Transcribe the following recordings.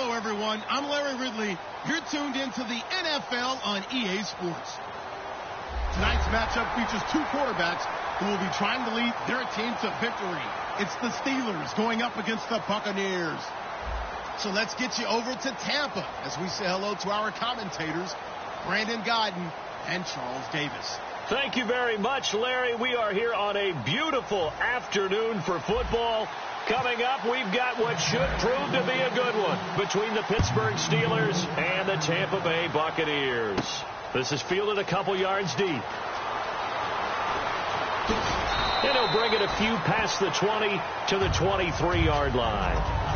Hello, everyone. I'm Larry Ridley. You're tuned into the NFL on EA Sports. Tonight's matchup features two quarterbacks who will be trying to lead their team to victory. It's the Steelers going up against the Buccaneers. So let's get you over to Tampa as we say hello to our commentators, Brandon Godden and Charles Davis. Thank you very much, Larry. We are here on a beautiful afternoon for football. Coming up, we've got what should prove to be a good one between the Pittsburgh Steelers and the Tampa Bay Buccaneers. This is fielded a couple yards deep. And he'll bring it a few past the 20 to the 23-yard line.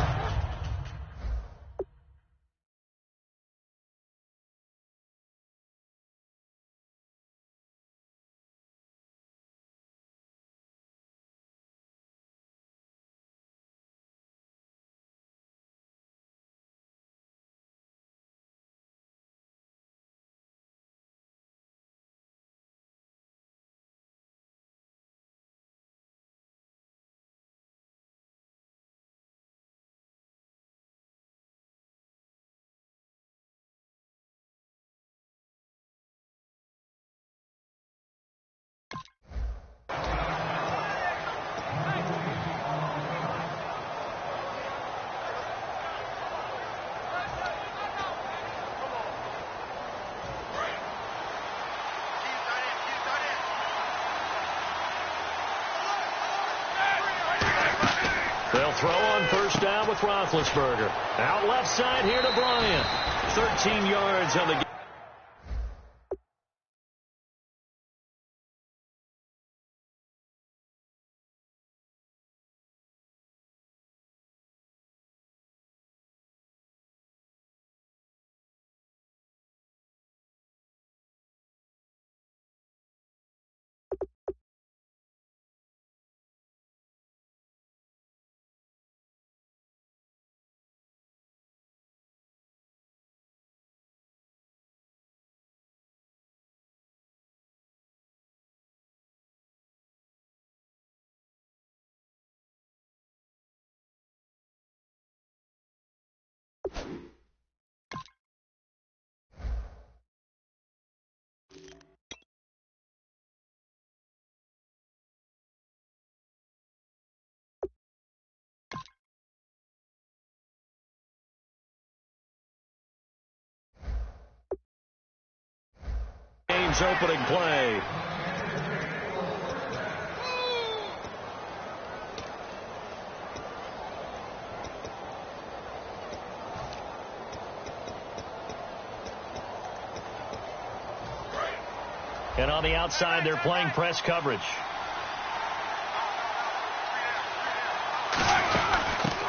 They'll throw on first down with Roethlisberger. Out left side here to Bryant. 13 yards on the game. Game's opening play. And on the outside, they're playing press coverage.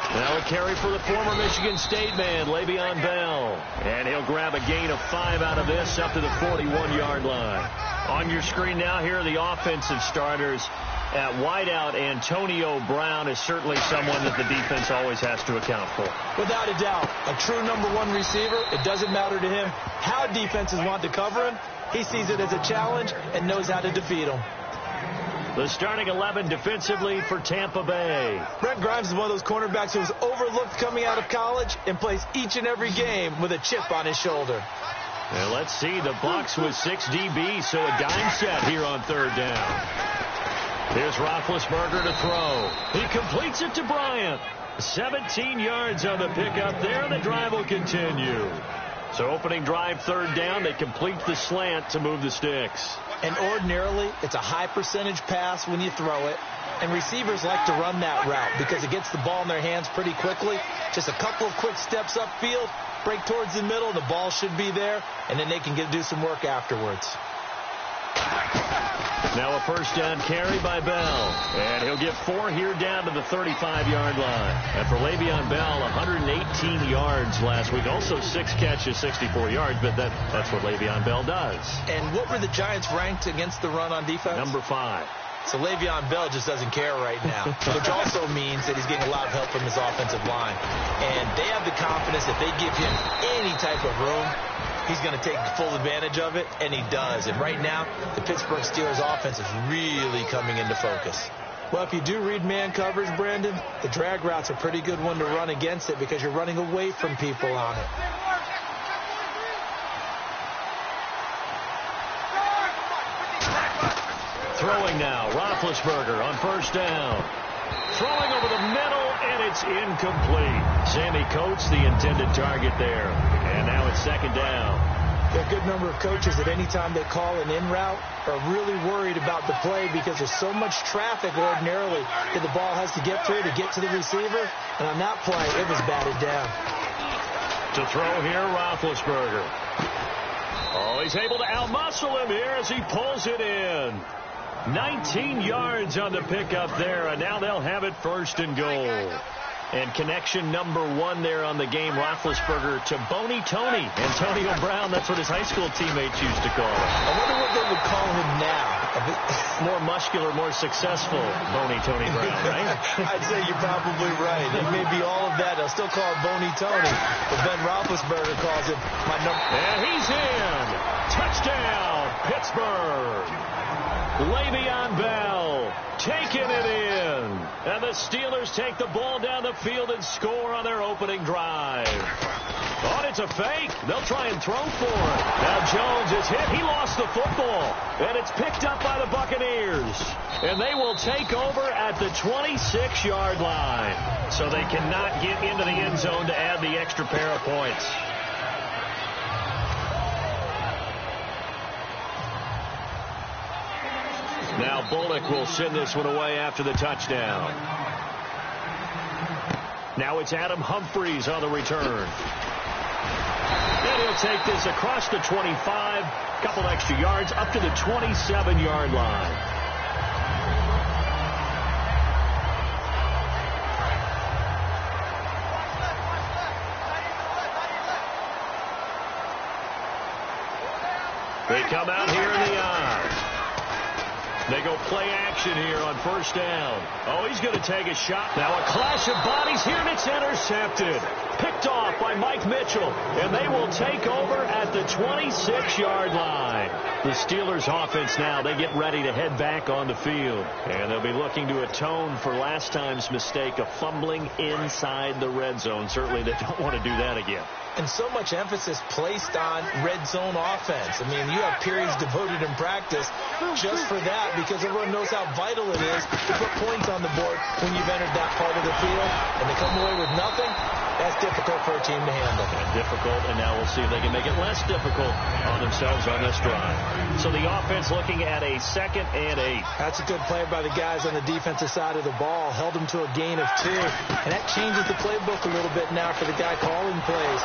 Now a carry for the former Michigan State man, Le'Veon Bell. And he'll grab a gain of 5 out of this up to the 41-yard line. On your screen now, here are the offensive starters. At wideout, Antonio Brown is certainly someone that the defense always has to account for. Without a doubt, a true number one receiver. It doesn't matter to him how defenses want to cover him. He sees it as a challenge and knows how to defeat him. The starting 11 defensively for Tampa Bay. Brent Grimes is one of those cornerbacks who was overlooked coming out of college and plays each and every game with a chip on his shoulder. And let's see, the Bucs with 6 DBs, so a dime set here on third down. Here's Roethlisberger to throw. He completes it to Bryant. 17 yards on the pickup there, and the drive will continue. So opening drive, third down, they complete the slant to move the sticks. And ordinarily, it's a high percentage pass when you throw it. And receivers like to run that route because it gets the ball in their hands pretty quickly. Just a couple of quick steps upfield, break towards the middle, the ball should be there, and then they can do some work afterwards. Now a first down carry by Bell. And he'll get 4 here down to the 35-yard line. And for Le'Veon Bell, 118 yards last week. Also 6 catches, 64 yards, but that's what Le'Veon Bell does. And what were the Giants ranked against the run on defense? Number 5. So Le'Veon Bell just doesn't care right now, which also means that he's getting a lot of help from his offensive line. And they have the confidence that they give him any type of room, he's going to take full advantage of it, and he does. And right now, the Pittsburgh Steelers offense is really coming into focus. Well, if you do read man coverage, Brandon, the drag route's a pretty good one to run against it because you're running away from people on it. Throwing now, Roethlisberger on first down. Throwing over the middle, and it's incomplete. Sammy Coates, the intended target there. And now it's second down. There are a good number of coaches at any time they call an in route are really worried about the play because there's so much traffic ordinarily that the ball has to get through to get to the receiver. And on that play, it was batted down. To throw here, Roethlisberger. Oh, he's able to outmuscle him here as he pulls it in. 19 yards on the pickup there, and now they'll have it first and goal. And connection number 1 there on the game, Roethlisberger to Boney Tony. Antonio Brown, that's what his high school teammates used to call him. I wonder what they would call him now. More muscular, more successful Boney Tony Brown, right? I'd say you're probably right. It may be all of that. They'll still call it Boney Tony, but Ben Roethlisberger calls him my number. And he's in. Touchdown, Pittsburgh. Le'Veon Bell taking it in. And the Steelers take the ball down the field and score on their opening drive. Oh, it's a fake. They'll try and throw for it. Now Jones is hit. He lost the football. And it's picked up by the Buccaneers. And they will take over at the 26-yard line. So they cannot get into the end zone to add the extra pair of points. Now Bullock will send this one away after the touchdown. Now it's Adam Humphries on the return. And he'll take this across the 25, couple extra yards, up to the 27-yard line. They come out here in the eye. They go play action here on first down. Oh, he's going to take a shot. Now a clash of bodies here, and it's intercepted. Picked off by Mike Mitchell, and they will take over at the 26-yard line. The Steelers offense now, they get ready to head back on the field. And they'll be looking to atone for last time's mistake of fumbling inside the red zone. Certainly they don't want to do that again. And so much emphasis placed on red zone offense. I mean, you have periods devoted in practice just for that because everyone knows how vital it is to put points on the board when you've entered that part of the field. And to come away with nothing, that's difficult for a team to handle. And difficult, and now we'll see if they can make it less difficult on themselves on this drive. So the offense looking at a 2nd and 8. That's a good play by the guys on the defensive side of the ball. Held them to a gain of 2. And that changes the playbook a little bit now for the guy calling plays.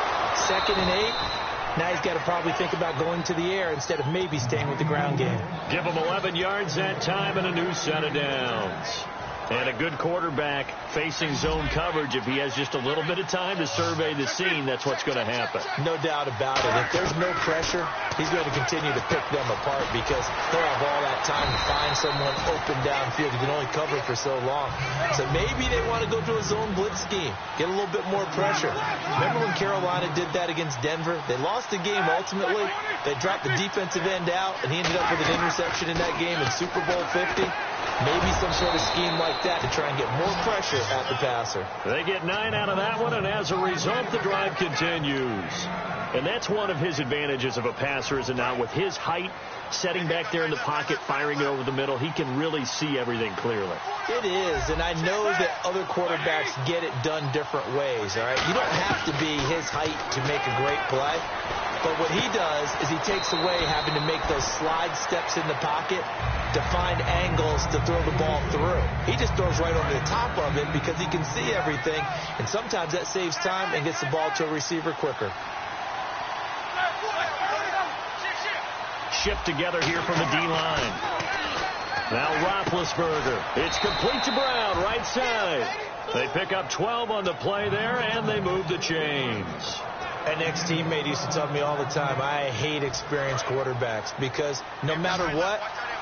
2nd and 8. Now he's got to probably think about going to the air instead of maybe staying with the ground game. Give him 11 yards that time and a new set of downs. And a good quarterback facing zone coverage. If he has just a little bit of time to survey the scene, that's what's going to happen. No doubt about it. If there's no pressure, he's going to continue to pick them apart because they'll have all that time to find someone open downfield. You can only cover for so long. So maybe they want to go to a zone blitz scheme, get a little bit more pressure. Remember when Carolina did that against Denver? They lost the game ultimately. They dropped the defensive end out, and he ended up with an interception in that game in Super Bowl 50. Maybe some sort of scheme like that to try and get more pressure at the passer. They get 9 out of that one, and as a result, the drive continues. And that's one of his advantages of a passer, is it not? With his height, setting back there in the pocket, firing it over the middle, he can really see everything clearly. It is, and I know that other quarterbacks get it done different ways, all right? You don't have to be his height to make a great play. But what he does is he takes away having to make those slide steps in the pocket to find angles to throw the ball through. He just throws right over the top of it because he can see everything, and sometimes that saves time and gets the ball to a receiver quicker. Shift together here from the D-line. Now Roethlisberger. It's complete to Brown, right side. They pick up 12 on the play there, and they move the chains. An ex-teammate used to tell me all the time, I hate experienced quarterbacks because no matter what,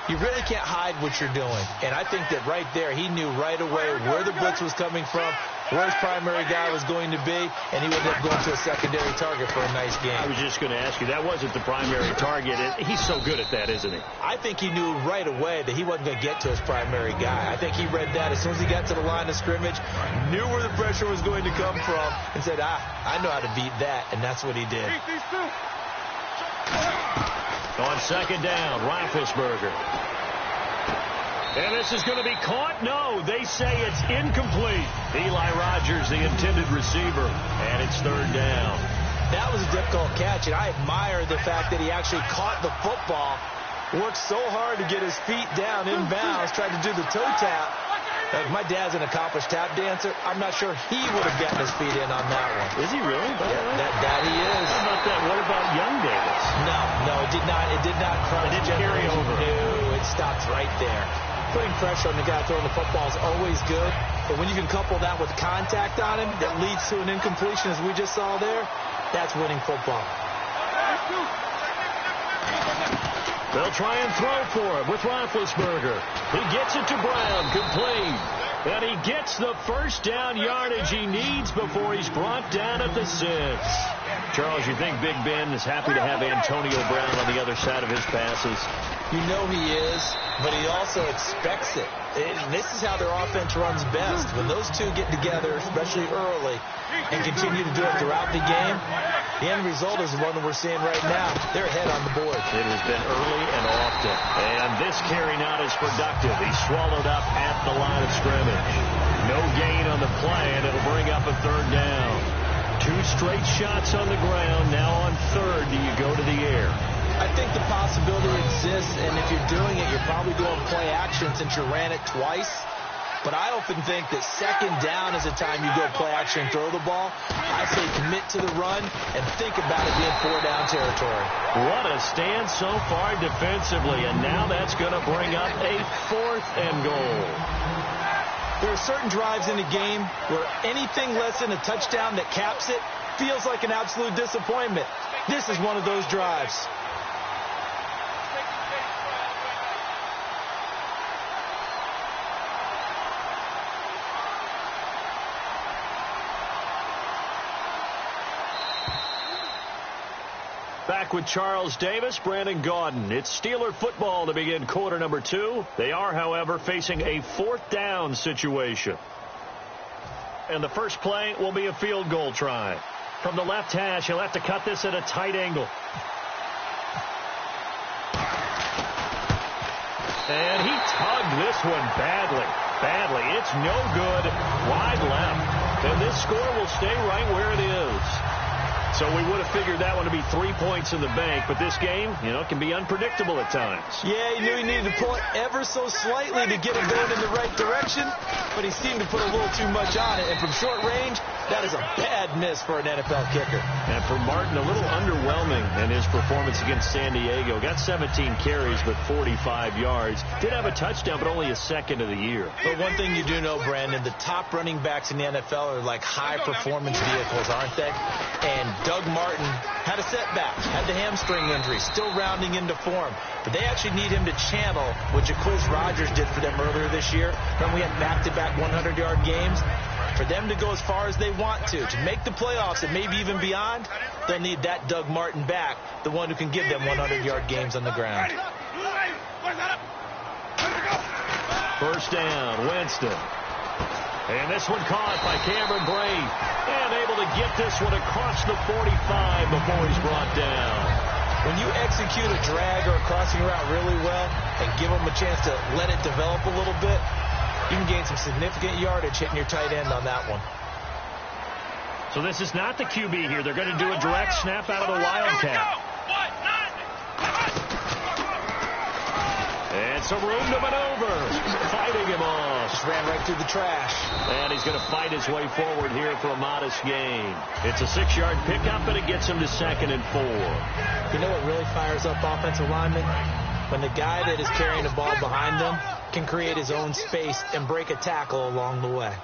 you really can't hide what you're doing. And I think that right there, he knew right away where the blitz was coming from, where his primary guy was going to be, and he would end up going to a secondary target for a nice game. I was just going to ask you, that wasn't the primary target. He's so good at that, isn't he? I think he knew right away that he wasn't going to get to his primary guy. I think he read that as soon as he got to the line of scrimmage, knew where the pressure was going to come from, and said, I know how to beat that, and that's what he did. On second down, Roethlisberger. And this is going to be caught? No, they say it's incomplete. Eli Rogers, the intended receiver, and it's third down. That was a difficult catch, and I admire the fact that he actually caught the football, worked so hard to get his feet down inbounds, tried to do the toe tap. My dad's an accomplished tap dancer. I'm not sure he would have gotten his feet in on that one. Is he really? Yeah, that he is. How about that? What about young Davis? No, it did not. It did not cross. It didn't carry over. No, it stops right there. Putting pressure on the guy throwing the football is always good, but when you can couple that with contact on him that leads to an incompletion, as we just saw there, that's winning football. They'll try and throw for it with Roethlisberger. He gets it to Brown, complete. And he gets the first down yardage he needs before he's brought down at the 6. Charles, you think Big Ben is happy to have Antonio Brown on the other side of his passes? You know he is, but he also expects it. This is how their offense runs best. When those two get together, especially early, and continue to do it throughout the game, the end result is the one that we're seeing right now. They're ahead on the board. It has been early and often. And this carry not as productive. He's swallowed up at the line of scrimmage. No gain on the play, and it'll bring up a third down. 2 straight shots on the ground. Now on third, do you go to the air? I think the possibility exists, and if you're doing it, you're probably doing play action since you ran it twice. But I often think that second down is the time you go play action and throw the ball. I say commit to the run and think about it being 4-down territory. What a stand so far defensively, and now that's going to bring up a 4th and goal. There are certain drives in the game where anything less than a touchdown that caps it feels like an absolute disappointment. This is one of those drives. Back with Charles Davis, Brandon Gaudin. It's Steeler football to begin quarter number 2. They are, however, facing a 4th down situation. And the first play will be a field goal try. From the left hash, he'll have to cut this at a tight angle. And he tugged this one badly. It's no good. Wide left. And this score will stay right where it is. So we would have figured that one to be 3 points in the bank, but this game, can be unpredictable at times. Yeah, he knew he needed to pull it ever so slightly to get it going in the right direction, but he seemed to put a little too much on it. And from short range, that is a bad miss for an NFL kicker. And for Martin, a little underwhelming in his performance against San Diego. Got 17 carries, but 45 yards. Did have a touchdown, but only a second of the year. But one thing you do know, Brandon, the top running backs in the NFL are like high-performance vehicles, aren't they? And Doug Martin had a setback, had the hamstring injury, still rounding into form. But they actually need him to channel what Jacquizz Rodgers did for them earlier this year when we had back-to-back 100-yard games. For them to go as far as they want to make the playoffs and maybe even beyond, they'll need that Doug Martin back, the one who can give them 100-yard games on the ground. First down, Winston. And this one caught by Cameron Brate. And able to get this one across the 45 before he's brought down. When you execute a drag or a crossing route really well and give them a chance to let it develop a little bit, you can gain some significant yardage hitting your tight end on that one. So this is not the QB here. They're going to do a direct snap out of the Wildcat. And some room to maneuver. Fighting him off. Just ran right through the trash. And he's going to fight his way forward here for a modest gain. It's a 6-yard pickup, and it gets him to 2nd and 4. You know what really fires up offensive linemen? When the guy that is carrying the ball behind them can create his own space and break a tackle along the way.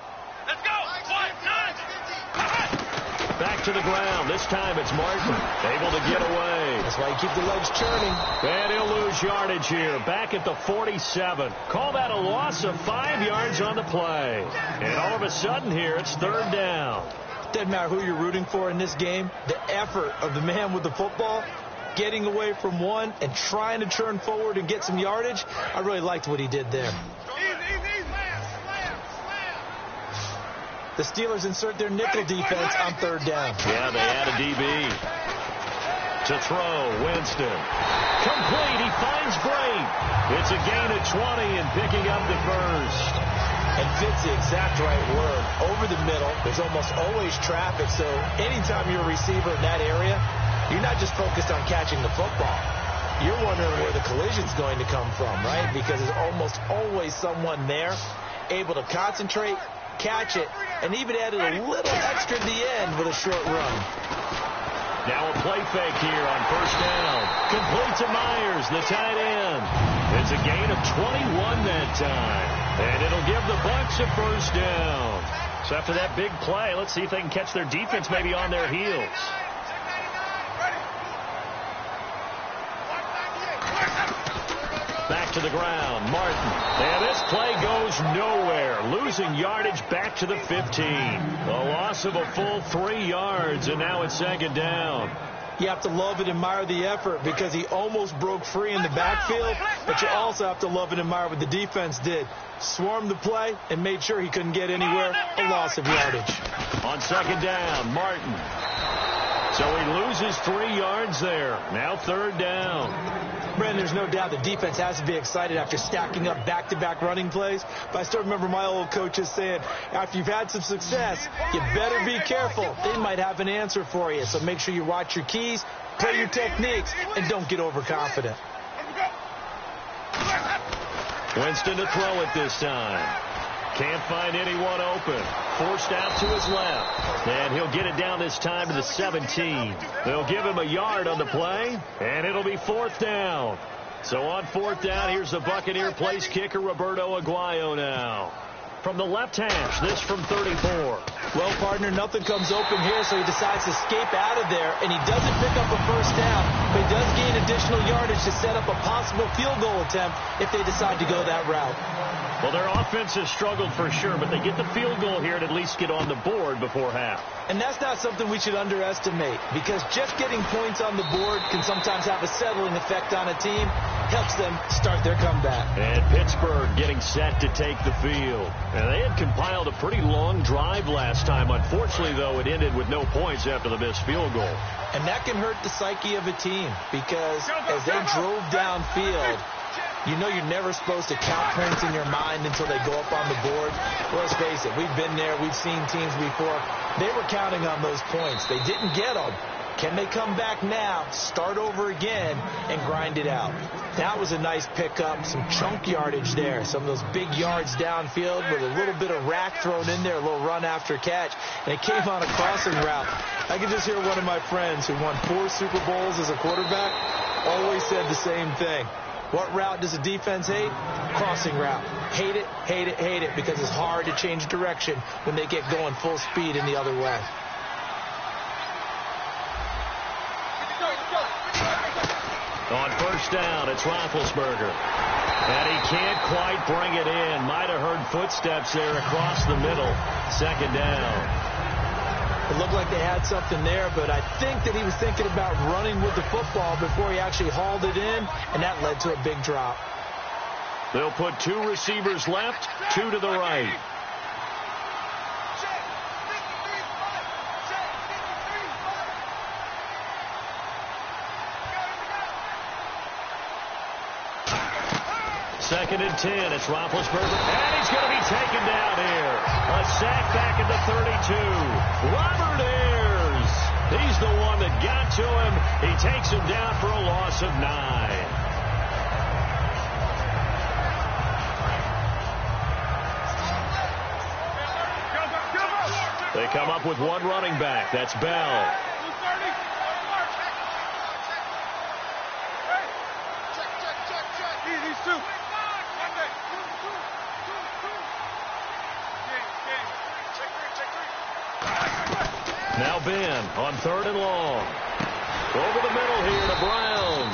Back to the ground. This time it's Martin, able to get away. That's why you keep the legs churning. And he'll lose yardage here, back at the 47. Call that a loss of 5 yards on the play. And all of a sudden here, it's third down. Doesn't matter who you're rooting for in this game. The effort of the man with the football, getting away from one and trying to turn forward and get some yardage, I really liked what he did there. The Steelers insert their nickel defense on third down. Yeah, they add a DB. To throw, Winston. Complete, he finds Great. It's a gain of 20 and picking up the first. And fits the exact right word. Over the middle, there's almost always traffic, so anytime you're a receiver in that area, you're not just focused on catching the football. You're wondering where the collision's going to come from, right? Because there's almost always someone there able to concentrate, catch it, and even added a little extra at the end with a short run. Now a play fake here on first down. Complete to Myers, the tight end. It's a gain of 21 that time. And it'll give the Bucs a first down. So after that big play, let's see if they can catch their defense maybe on their heels. Back to the ground, Martin. And this play goes nowhere. Losing yardage back to the 15. A loss of a full 3 yards, and now it's second down. You have to love and admire the effort because he almost broke free in the backfield, but you also have to love and admire what the defense did. Swarmed the play and made sure he couldn't get anywhere. A loss of yardage. On second down, Martin. So he loses 3 yards there. Now third down. Brandon, there's no doubt the defense has to be excited after stacking up back-to-back running plays. But I still remember my old coaches saying, after you've had some success, you better be careful. They might have an answer for you. So make sure you watch your keys, play your techniques, and don't get overconfident. Winston to throw it this time. Can't find anyone open. Forced out to his left. And he'll get it down this time to the 17. They'll give him a yard on the play, and it'll be fourth down. So on fourth down, here's the Buccaneer place kicker, Roberto Aguayo now. From the left hash, this from 34. Well, partner, nothing comes open here, so he decides to escape out of there, and he doesn't pick up a first down, but he does gain additional yardage to set up a possible field goal attempt if they decide to go that route. Well, their offense has struggled for sure, but they get the field goal here and at least get on the board before half. And that's not something we should underestimate, because just getting points on the board can sometimes have a settling effect on a team. Helps them start their comeback. And Pittsburgh getting set to take the field. And they had compiled a pretty long drive last time. Unfortunately, though, it ended with no points after the missed field goal. And that can hurt the psyche of a team, because as they drove downfield, you know you're never supposed to count points in your mind until they go up on the board. Well, let's face it, we've been there. We've seen teams before. They were counting on those points. They didn't get them. Can they come back now, start over again, and grind it out? That was a nice pickup, some chunk yardage there. Some of those big yards downfield with a little bit of rack thrown in there, a little run after catch. And it came on a crossing route. I can just hear one of my friends who won 4 Super Bowls as a quarterback always said the same thing. What route does the defense hate? Crossing route. Hate it, hate it, hate it, because it's hard to change direction when they get going full speed in the other way. On first down, it's Roethlisberger. And he can't quite bring it in. Might have heard footsteps there across the middle. Second down. It looked like they had something there, but I think that he was thinking about running with the football before he actually hauled it in, and that led to a big drop. They'll put 2 receivers left, 2 to the right. Second and 10. It's Roethlisberger. And he's going to be taken down here. A sack back at the 32. Robert Ayers. He's the one that got to him. He takes him down for a loss of 9. They come up with 1 running back. That's Bell. Now Ben on 3rd and long. Over the middle here to Brown.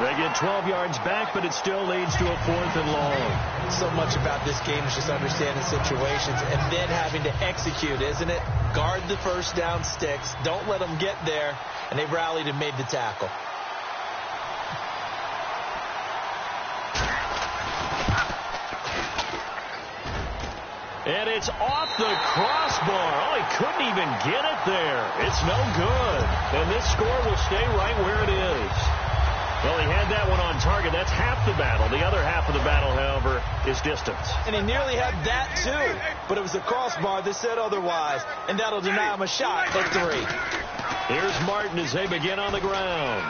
They get 12 yards back, but it still leads to a 4th and long. So much about this game is just understanding situations and then having to execute, isn't it? Guard the first down sticks. Don't let them get there. And they rallied and made the tackle. And it's off the crossbar. Oh, he couldn't even get it there. It's no good. And this score will stay right where it is. Well, he had that one on target. That's half the battle. The other half of the battle, however, is distance. And he nearly had that, too. But it was the crossbar that said otherwise. And that'll deny him a shot at 3. Here's Martin as they begin on the ground.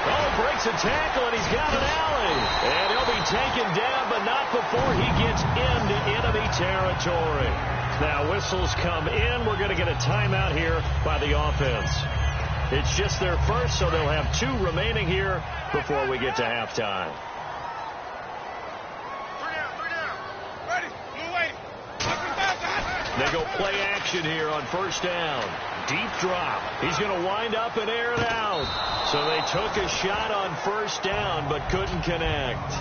Oh, breaks a tackle, and he's got an alley. And he'll be taken down, but not before he gets into enemy territory. Now, whistles come in. We're going to get a timeout here by the offense. It's just their first, so they'll have 2 remaining here before we get to halftime. They go play action here on 1st down. Deep drop. He's going to wind up and air it out. So they took a shot on 1st down, but couldn't connect.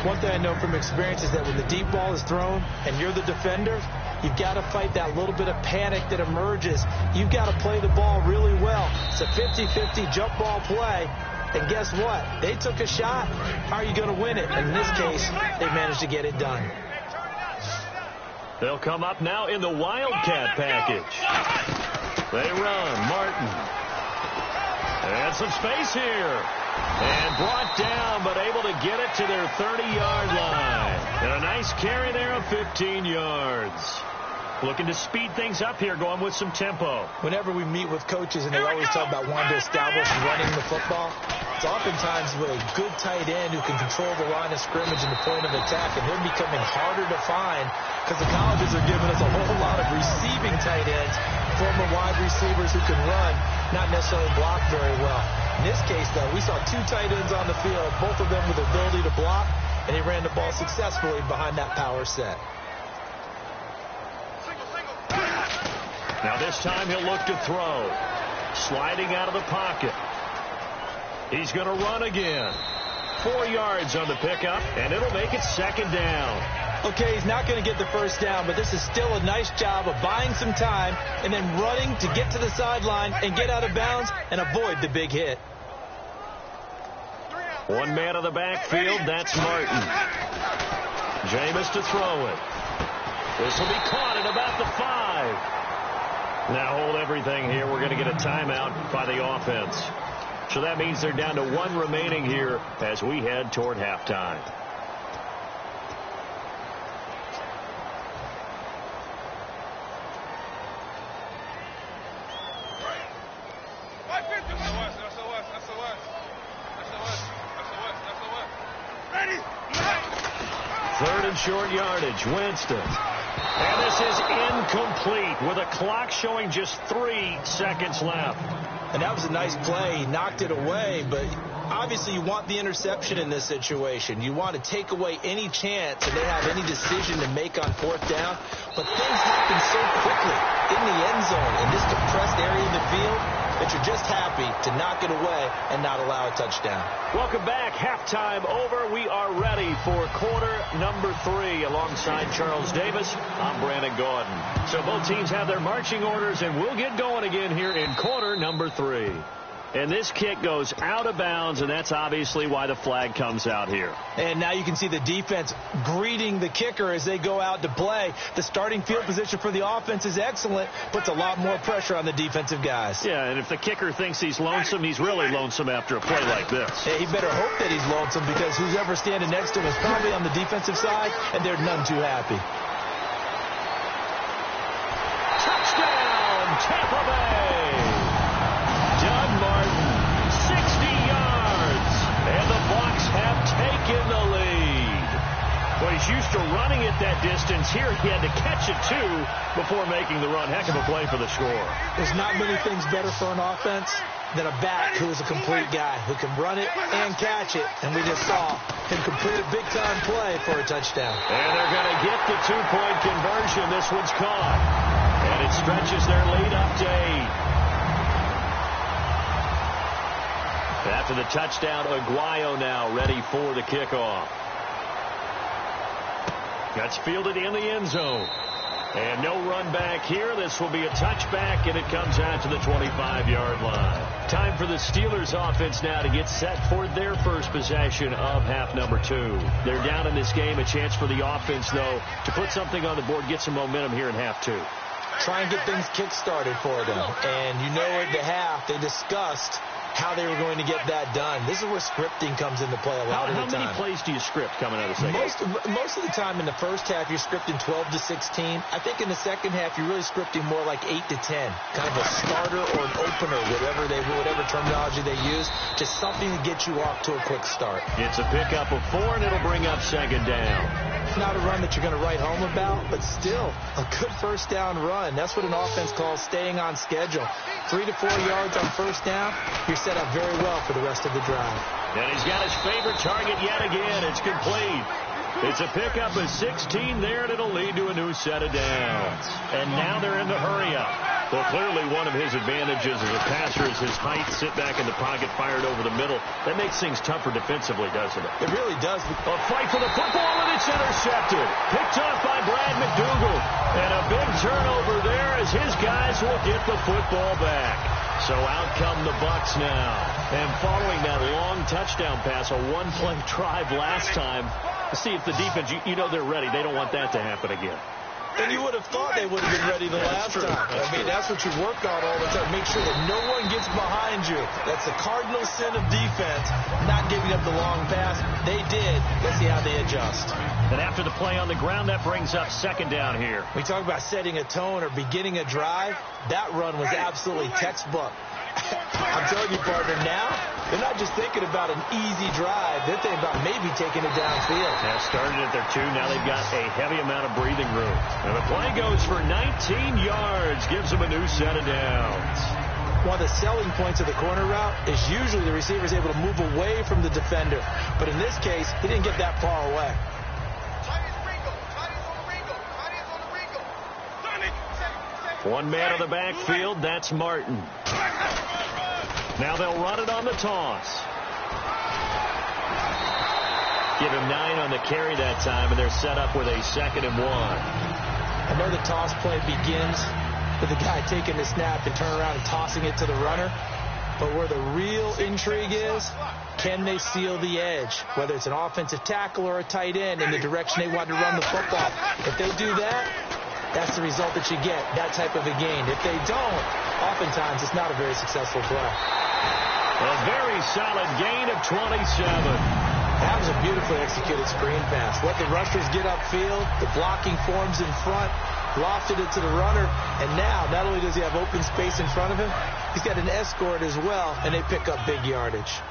One thing I know from experience is that when the deep ball is thrown and you're the defender, you've got to fight that little bit of panic that emerges. You've got to play the ball really well. It's a 50-50 jump ball play. And guess what? They took a shot. How are you going to win it? And in this case, they managed to get it done. They'll come up now in the Wildcat package. They run. Martin. And some space here. And brought down, but able to get it to their 30-yard line. And a nice carry there of 15 yards. Looking to speed things up here, going with some tempo. Whenever we meet with coaches and they always talk about wanting to establish running the football, it's oftentimes with a good tight end who can control the line of scrimmage and the point of attack, and they're becoming harder to find because the colleges are giving us a whole lot of receiving tight ends, former wide receivers who can run, not necessarily block very well. In this case, though, we saw 2 tight ends on the field, both of them with the ability to block, and he ran the ball successfully behind that power set. Now this time he'll look to throw. Sliding out of the pocket. He's going to run again. 4 yards on the pickup, and it'll make it 2nd down. Okay, he's not going to get the 1st down, but this is still a nice job of buying some time and then running to get to the sideline and get out of bounds and avoid the big hit. 1 man of the backfield, that's Martin. Jameis to throw it. This will be caught at about the 5. Now hold everything here. We're going to get a timeout by the offense. So that means they're down to 1 remaining here as we head toward halftime. Third and short yardage. Winston. And this is incomplete with a clock showing just 3 seconds left. And that was a nice play. He knocked it away, but obviously you want the interception in this situation. You want to take away any chance that they have any decision to make on 4th down. But things happen so quickly in the end zone in this compressed area of the field that you're just happy to knock it away and not allow a touchdown. Welcome back. Halftime over. We are ready for quarter number 3 alongside Charles Davis. I'm Brandon Gordon. So both teams have their marching orders, and we'll get going again here in quarter number 3. And this kick goes out of bounds, and that's obviously why the flag comes out here. And now you can see the defense greeting the kicker as they go out to play. The starting field position for the offense is excellent, puts a lot more pressure on the defensive guys. Yeah, and if the kicker thinks he's lonesome, he's really lonesome after a play like this. Yeah, he better hope that he's lonesome because who's ever standing next to him is probably on the defensive side, and they're none too happy. Touchdown, Tampa Bay! Martin, 60 yards, and the Bucs have taken the lead. Well, he's used to running it that distance. Here he had to catch it, too, before making the run. Heck of a play for the score. There's not many things better for an offense than a back who is a complete guy who can run it and catch it. And we just saw him complete a big-time play for a touchdown. And they're going to get the 2-point conversion. This one's caught. And And it stretches their lead up to 8. After the touchdown, Aguayo now ready for the kickoff. That's fielded in the end zone. And no run back here. This will be a touchback, and it comes out to the 25-yard line. Time for the Steelers offense now to get set for their first possession of half number 2. They're down in this game. A chance for the offense, though, to put something on the board, get some momentum here in half 2. Try and get things kick-started for them. And you know at the half, they discussed how they were going to get that done. This is where scripting comes into play a lot of the time. How many plays do you script coming out of the second half? Most of the time in the first half, you're scripting 12 to 16. I think in the second half, you're really scripting more like 8 to 10. Kind of a starter or an opener, whatever terminology they use. Just something to get you off to a quick start. It's a pickup of 4, and it'll bring up second down. It's not a run that you're going to write home about, but still a good first down run. That's what an offense calls staying on schedule. 3 to 4 yards on first down, you're set up very well for the rest of the drive. And he's got his favorite target yet again. It's complete. It's a pickup of 16 there, and it'll lead to a new set of downs. And now they're in the hurry-up. Well, clearly one of his advantages as a passer is his height, sit back in the pocket, fired over the middle. That makes things tougher defensively, doesn't it? It really does. A fight for the football, and it's intercepted. Picked off by Brad McDougal. And a big turnover there as his guys will get the football back. So out come the Bucs now. And following that long touchdown pass, a one-play drive last time, see if the defense, you know they're ready. They don't want that to happen again. And you would have thought they would have been ready the last time. I mean, that's what you work on all the time. Make sure that no one gets behind you. That's the cardinal sin of defense, not giving up the long pass. They did. Let's see how they adjust. And after the play on the ground, that brings up second down here. We talk about setting a tone or beginning a drive. That run was absolutely textbook. I'm telling you, partner, now they're not just thinking about an easy drive. They're thinking about maybe taking it downfield. Now started at their 2. Now they've got a heavy amount of breathing room. And the play goes for 19 yards. Gives them a new set of downs. One of the selling points of the corner route is usually the receiver is able to move away from the defender. But in this case, he didn't get that far away. One man on the backfield, that's Martin. Now they'll run it on the toss. Give him 9 on the carry that time, and they're set up with a 2nd and 1. I know the toss play begins with the guy taking the snap and turning around and tossing it to the runner. But where the real intrigue is, can they seal the edge? Whether it's an offensive tackle or a tight end in the direction they want to run the football. If they do that, that's the result that you get, that type of a gain. If they don't, oftentimes it's not a very successful play. A very solid gain of 27. That was a beautifully executed screen pass. Let the rushers get upfield, the blocking forms in front, lofted it to the runner, and now not only does he have open space in front of him, he's got an escort as well, and they pick up big yardage.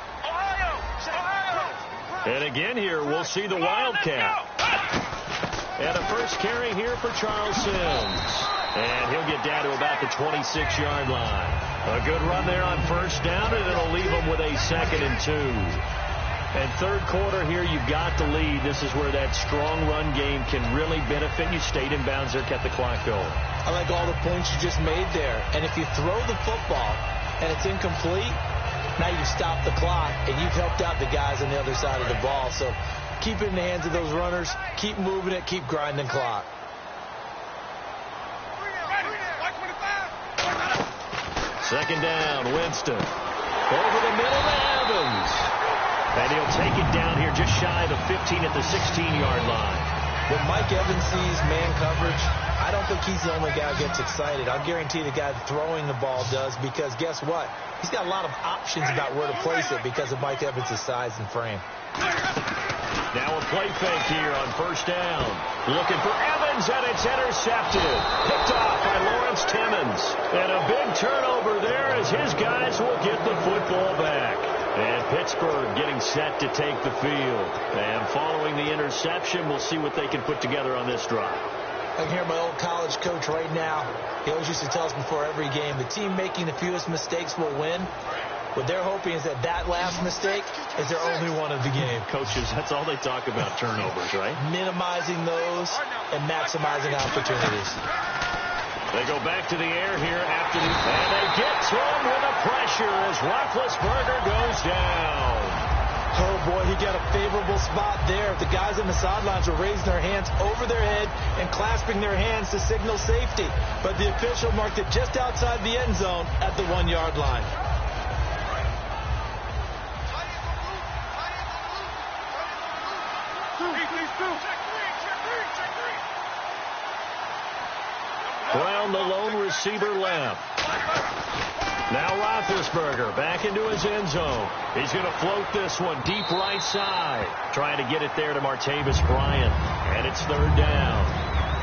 And again here, we'll see the Wildcat. And a first carry here for Charles Sims. And he'll get down to about the 26-yard line. A good run there on first down, and it'll leave him with a 2nd and 2. And third quarter here, you've got the lead. This is where that strong run game can really benefit you. Stayed in bounds there, kept the clock going. I like all the points you just made there. And if you throw the football and it's incomplete, now you've stopped the clock, and you've helped out the guys on the other side of the ball. So keep it in the hands of those runners. Keep moving it. Keep grinding clock. Second down, Winston. Over the middle to Evans. And he'll take it down here just shy of the 15 at the 16-yard line. When Mike Evans sees man coverage, I don't think he's the only guy who gets excited. I'll guarantee the guy throwing the ball does, because guess what? He's got a lot of options about where to place it because of Mike Evans' size and frame. Now a play fake here on first down. Looking for Evans, and it's intercepted. Picked off by Lawrence Timmons. And a big turnover there as his guys will get the football back. And Pittsburgh getting set to take the field. And following the interception, we'll see what they can put together on this drive. I can hear my old college coach right now. He always used to tell us before every game, the team making the fewest mistakes will win. What they're hoping is that last mistake is their only one of the game. Coaches, that's all they talk about, turnovers, right? Minimizing those and maximizing opportunities. They go back to the air here after the... And they get to him with the pressure as Roethlisberger goes down. Oh, boy, he got a favorable spot there. The guys on the sidelines were raising their hands over their head and clasping their hands to signal safety. But the official marked it just outside the end zone at the 1-yard line. Brown, the lone receiver, left. Now Roethlisberger back into his end zone. He's going to float this one deep right side. Trying to get it there to Martavis Bryant. And it's third down.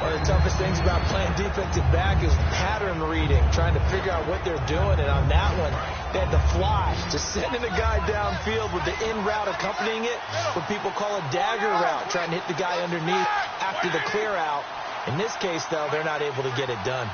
One of the toughest things about playing defensive back is pattern reading, trying to figure out what they're doing. And on that one, they had to fly, just sending a guy downfield with the in route accompanying it, what people call a dagger route, trying to hit the guy underneath after the clear out. In this case, though, they're not able to get it done.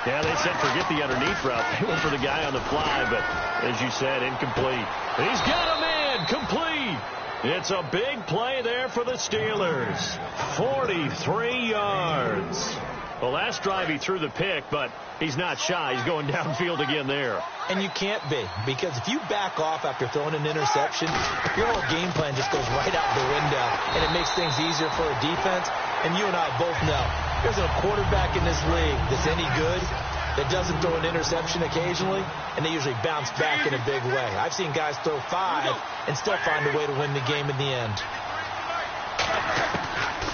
Yeah, they said forget the underneath route. They went for the guy on the fly, but as you said, incomplete. He's got a man, complete. It's a big play there for the Steelers. 43 yards. Well, last drive he threw the pick, but he's not shy. He's going downfield again there. And you can't be, because if you back off after throwing an interception, your whole game plan just goes right out the window, and it makes things easier for a defense. And you and I both know there's a quarterback in this league that's any good that doesn't throw an interception occasionally, and they usually bounce back in a big way. I've seen guys throw 5 and still find a way to win the game in the end.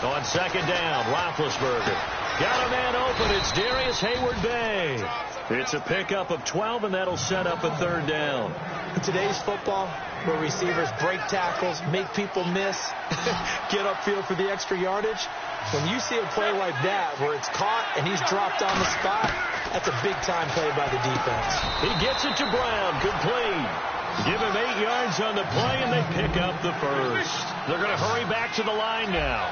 On second down, Roethlisberger. Got a man open. It's Darius Hayward-Bay. It's a pickup of 12, and that'll set up a third down. In today's football, where receivers break tackles, make people miss, get upfield for the extra yardage, when you see a play like that where it's caught and he's dropped on the spot, that's a big-time play by the defense. He gets it to Brown, complete. Give him 8 yards on the play, and they pick up the first. They're going to hurry back to the line now.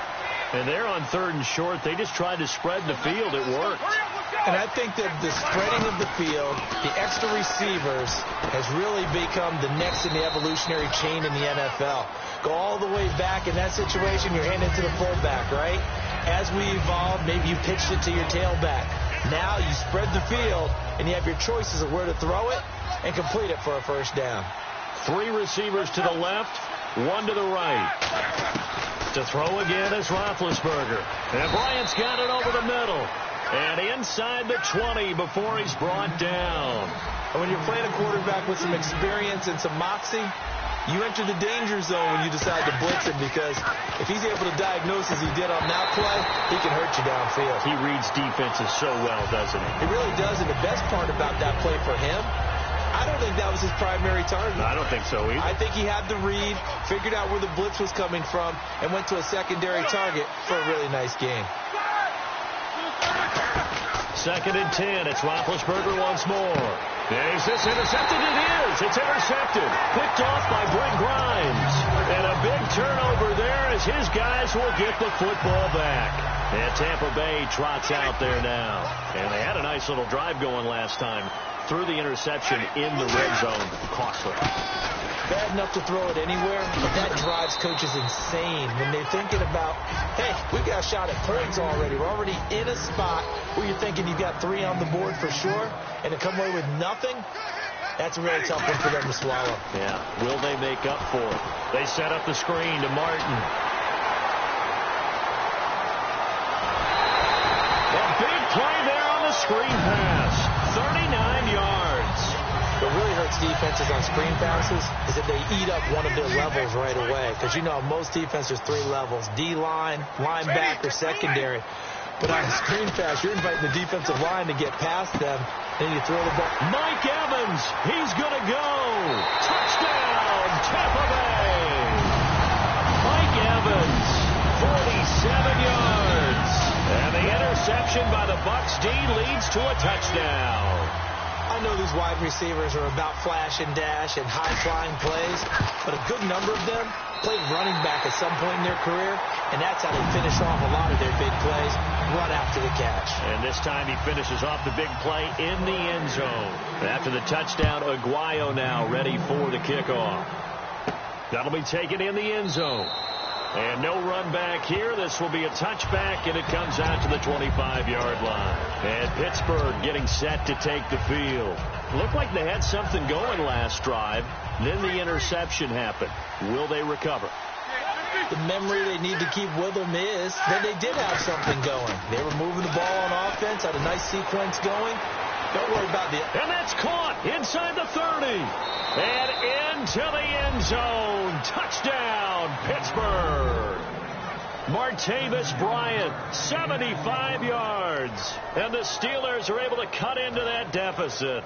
And they're on third and short. They just tried to spread the field. It worked. And I think that the spreading of the field, the extra receivers, has really become the next in the evolutionary chain in the NFL. Go all the way back in that situation, you're handing it to the fullback, right? As we evolve, maybe you pitched it to your tailback. Now you spread the field, and you have your choices of where to throw it and complete it for a first down. 3 receivers to the left, 1 to the right. To throw again is Roethlisberger. And Bryant's got it over the middle. And inside the 20 before he's brought down. And when you're playing a quarterback with some experience and some moxie, you enter the danger zone when you decide to blitz him, because if he's able to diagnose as he did on that play, he can hurt you downfield. He reads defenses so well, doesn't he? He really does, and the best part about that play for him, I don't think that was his primary target. I don't think so either. I think he had the read, figured out where the blitz was coming from, and went to a secondary target for a really nice game. 2nd and 10. It's Roethlisberger once more. Is this intercepted? It is. It's intercepted. Picked off by Brent Grimes. And a big turnover there as his guys will get the football back. And Tampa Bay trots out there now. And they had a nice little drive going last time. Threw the interception in the red zone. Costly. Bad enough to throw it anywhere, but that drives coaches insane when they're thinking about, hey, we've got a shot at points already. We're already in a spot where you're thinking you've got 3 on the board for sure, and to come away with nothing, that's a really tough one for them to swallow. Yeah, will they make up for it? They set up the screen to Martin. A big play there on the screen pass. 39 yards. What really hurts defenses on screen passes is that they eat up one of their levels right away. Because you know, most defenses, 3 levels. D-line, linebacker, secondary. But on a screen pass, you're inviting the defensive line to get past them, and you throw the ball. Mike Evans, he's going to go. Touchdown, Tampa Bay. Mike Evans, 47 yards. And the interception by the Bucs D leads to a touchdown. I know these wide receivers are about flash and dash and high-flying plays, but a good number of them played running back at some point in their career, and that's how they finish off a lot of their big plays, run after the catch. And this time he finishes off the big play in the end zone. After the touchdown, Aguayo now ready for the kickoff. That'll be taken in the end zone. And no run back here. This will be a touchback, and it comes out to the 25-yard line. And Pittsburgh getting set to take the field. Looked like they had something going last drive. Then the interception happened. Will they recover? The memory they need to keep with them is that they did have something going. They were moving the ball on offense, had a nice sequence going. Don't worry about the... And that's caught inside the 30. And into the end zone. Touchdown, Pittsburgh. Martavis Bryant, 75 yards. And the Steelers are able to cut into that deficit.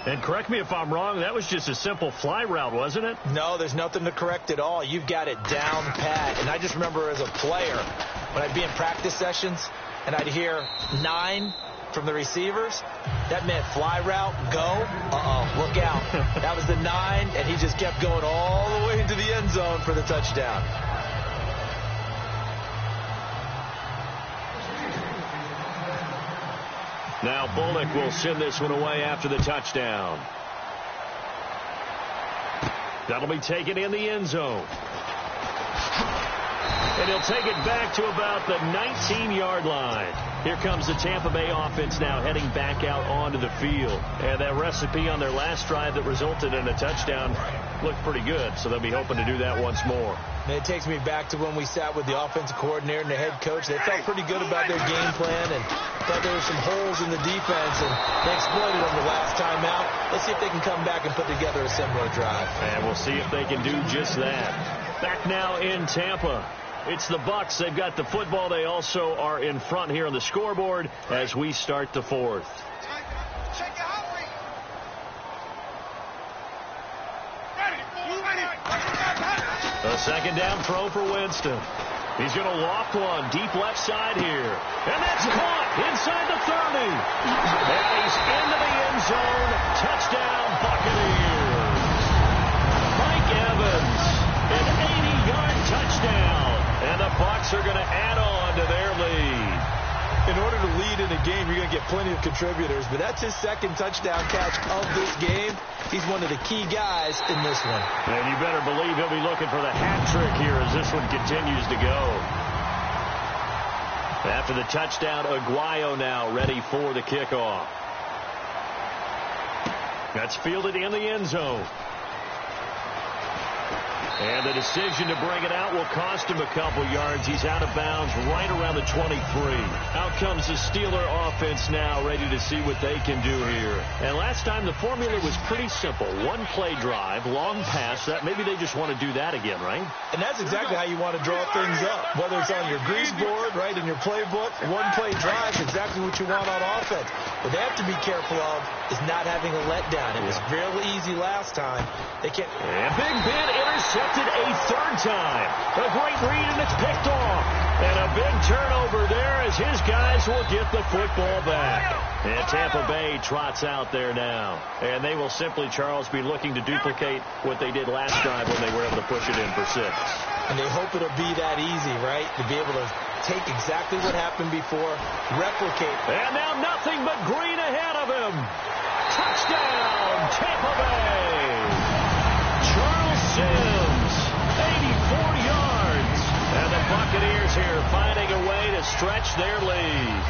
And correct me if I'm wrong, that was just a simple fly route, wasn't it? No, there's nothing to correct at all. You've got it down pat. And I just remember as a player, when I'd be in practice sessions, and I'd hear 9 from the receivers, that meant fly route, go, look out. That was the 9, and he just kept going all the way into the end zone for the touchdown. Now Bullock will send this one away after the touchdown. That'll be taken in the end zone. And he'll take it back to about the 19-yard line. Here comes the Tampa Bay offense now heading back out onto the field. And that recipe on their last drive that resulted in a touchdown looked pretty good, so they'll be hoping to do that once more. And it takes me back to when we sat with the offensive coordinator and the head coach. They felt pretty good about their game plan and thought there were some holes in the defense, and they exploited them the last time out. Let's see if they can come back and put together a similar drive. And we'll see if they can do just that. Back now in Tampa. It's the Bucs. They've got the football. They also are in front here on the scoreboard as we start the fourth. A second down throw for Winston. He's going to loft one deep left side here. And that's caught inside the 30. And he's into the end zone. Touchdown, Buccaneers. Mike Evans, an 80-yard touchdown. And the Bucs are going to add on to their lead. In order to lead in a game, you're going to get plenty of contributors, but that's his second touchdown catch of this game. He's one of the key guys in this one. And you better believe he'll be looking for the hat trick here as this one continues to go. After the touchdown, Aguayo now ready for the kickoff. That's fielded in the end zone. And the decision to bring it out will cost him a couple yards. He's out of bounds right around the 23. Out comes the Steeler offense now, ready to see what they can do here. And last time the formula was pretty simple. One play drive, long pass. That maybe they just want to do that again, right? And that's exactly how you want to draw things up. Whether it's on your grease board, right, in your playbook, one play drive is exactly what you want on offense. What they have to be careful of is not having a letdown. It was fairly easy last time. They can't. And Big Ben intercepted a third time. A great read, and it's picked off. And a big turnover there as his guys will get the football back. And Tampa Bay trots out there now. And they will simply, Charles, be looking to duplicate what they did last drive when they were able to push it in for 6. And they hope it'll be that easy, right? To be able to take exactly what happened before, replicate. And now nothing but green ahead of him. Touchdown, Tampa Bay. Charles Sims, 84 yards. And the Buccaneers here finding a way to stretch their lead.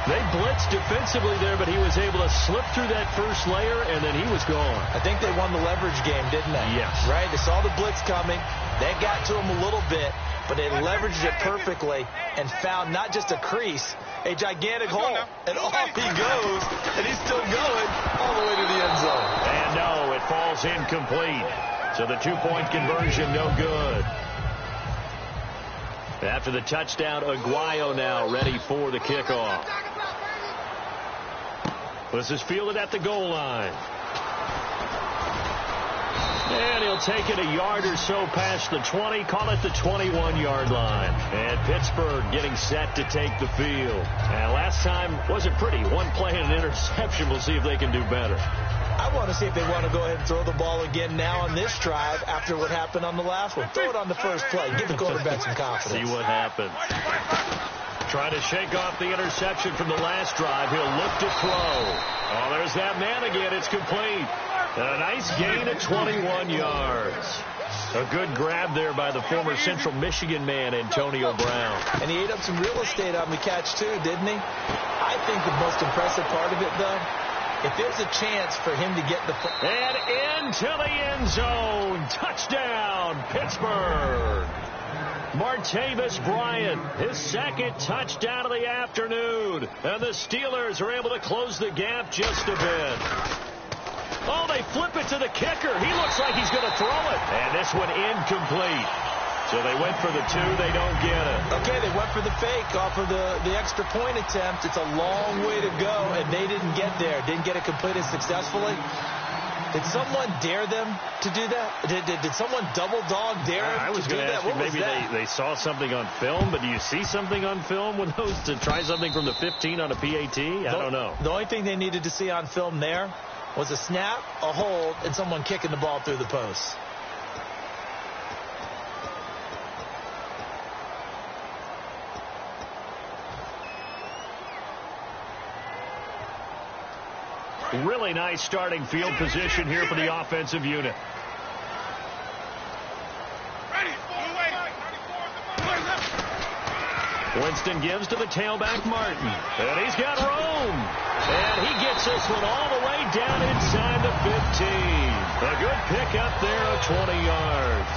They blitzed defensively there, but he was able to slip through that first layer, and then he was gone. I think they won the leverage game, didn't they? Yes. Right? They saw the blitz coming. They got to him a little bit, but they leveraged it perfectly and found not just a crease, a gigantic hole. And off he goes, and he's still going all the way to the end zone. And no, it falls incomplete. So the 2-point conversion, no good. After the touchdown, Aguayo now ready for the kickoff. This is fielded at the goal line. And he'll take it a yard or so past the 20, call it the 21-yard line. And Pittsburgh getting set to take the field. And last time wasn't pretty. One play and an interception. We'll see if they can do better. I want to see if they want to go ahead and throw the ball again now on this drive after what happened on the last one. Throw it on the first play. Give the quarterback some confidence. See what happens. Trying to shake off the interception from the last drive. He'll look to throw. Oh, there's that man again. It's complete. And a nice gain of 21 yards. A good grab there by the former Central Michigan man, Antonio Brown. And he ate up some real estate on the catch, too, didn't he? I think the most impressive part of it, though, if there's a chance for him to get the... And into the end zone. Touchdown, Pittsburgh. Martavis Bryant, his second touchdown of the afternoon. And the Steelers are able to close the gap just a bit. Oh, they flip it to the kicker. He looks like he's going to throw it. And this one incomplete. So they went for the two. They don't get it. Okay, they went for the fake off of the extra point attempt. It's a long way to go, and they didn't get there. Didn't get it completed successfully. Did someone dare them to do that? Did someone double dog dare I was going to ask you, maybe they saw something on film, but do you see something on film with those to try something from the 15 on a PAT? I don't know. The only thing they needed to see on film there was a snap, a hold, and someone kicking the ball through the post. Really nice starting field position here for the offensive unit. Winston gives to the tailback, Martin. And he's got room. And he gets this one all the way down inside the 15. A good pickup there of 20 yards.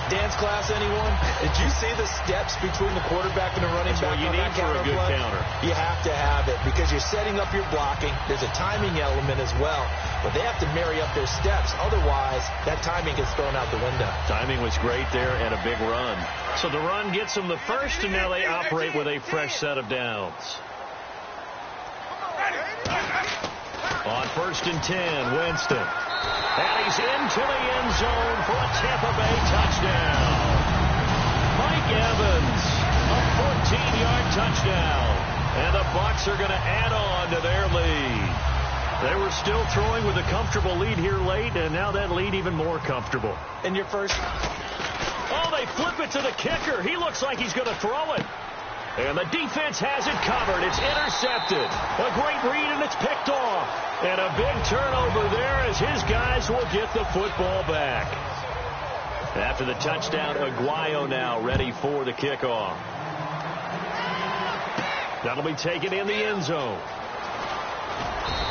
Dance class, anyone? Did you see the steps between the quarterback and the running back? That's what you need for a good counter. You have to have it because you're setting up your blocking. There's a timing element as well, but they have to marry up their steps. Otherwise, that timing gets thrown out the window. Timing was great there and a big run. So the run gets them the first, and now they operate with a fresh set of downs. On 1st and 10, Winston. And he's into the end zone for a Tampa Bay touchdown. Mike Evans, a 14-yard touchdown. And the Bucs are going to add on to their lead. They were still throwing with a comfortable lead here late, and now that lead even more comfortable. And your first... Oh, they flip it to the kicker. He looks like he's going to throw it. And the defense has it covered. It's intercepted. A great read, and it's picked off. And a big turnover there as his guys will get the football back. After the touchdown, Aguayo now ready for the kickoff. That'll be taken in the end zone.